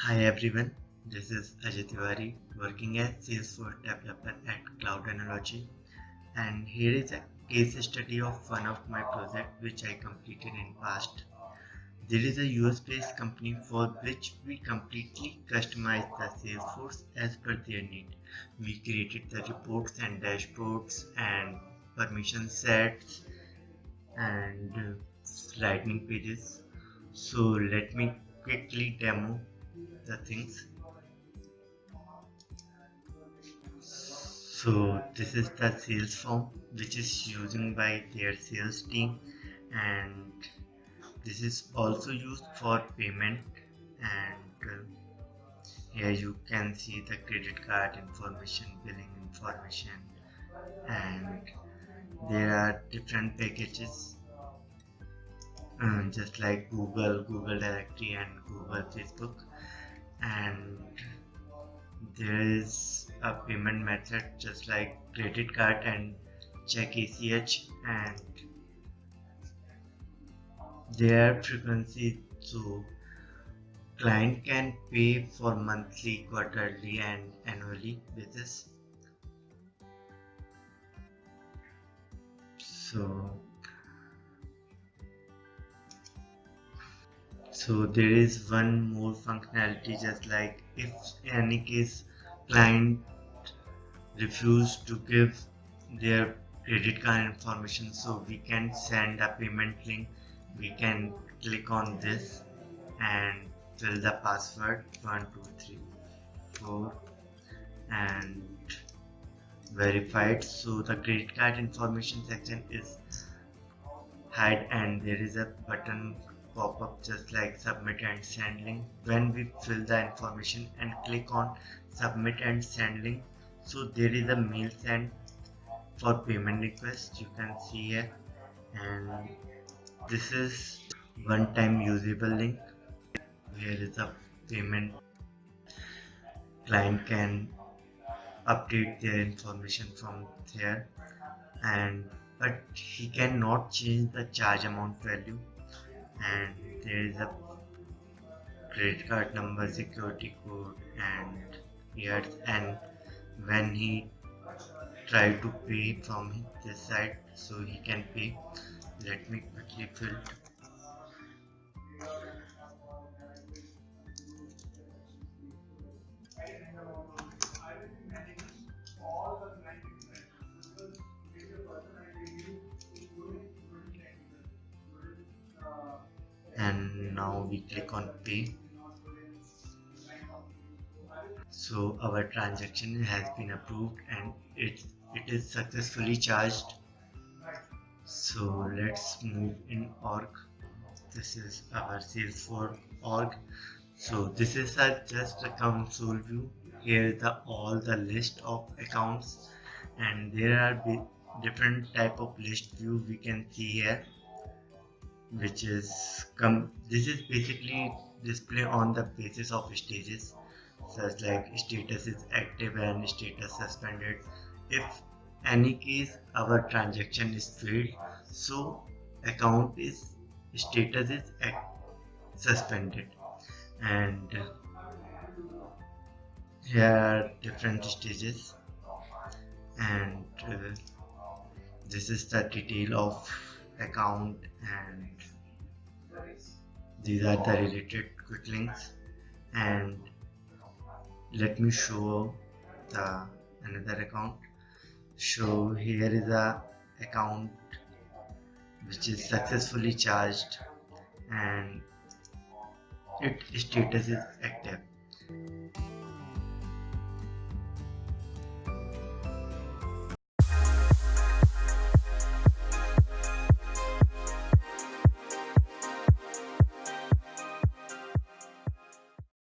Hi everyone, this is Ajay Tiwari working as Salesforce developer at Cloud Analogy, and here is a case study of one of my projects which I completed in past. There is a US-based company for which we completely customized the Salesforce as per their need. We created the reports and dashboards and permission sets and lightning pages. So let me quickly demo the things. So this is the sales form which is using by their sales team, and this is also used for payment. And here you can see the credit card information, billing information, and there are different packages just like Google Directory and Google Facebook, and there is a payment method just like credit card and check ACH, and their frequency, so client can pay for monthly, quarterly and annually basis. So so there is one more functionality, just like if in any case client refuse to give their credit card information, so we can send a payment link. We can click on this and fill the password 1234 and verified. So the credit card information section is hide, and there is a button pop up just like submit and send link. When we fill the information and click on submit and send link, so there is a mail sent for payment request, you can see here, and this is one time usable link. Here is a payment. Client can update their information from there, and but he cannot change the charge amount value, and there is a credit card number, security code, and years, and when he try to pay from this side, so he can pay. Let me quickly fill. And now we click on pay. So our transaction has been approved and it is successfully charged. So let's move in org. This is our Salesforce org. So this is a just a console view. Here is the all the list of accounts, and there are different type of list view we can see here, which is this is basically display on the basis of stages, such like status is active and status suspended. If any case our transaction is failed, so account is status is suspended, and here are different stages, and this is the detail of account, and these are the related quick links. And let me show the another account. So here is a account which is successfully charged and its status is active.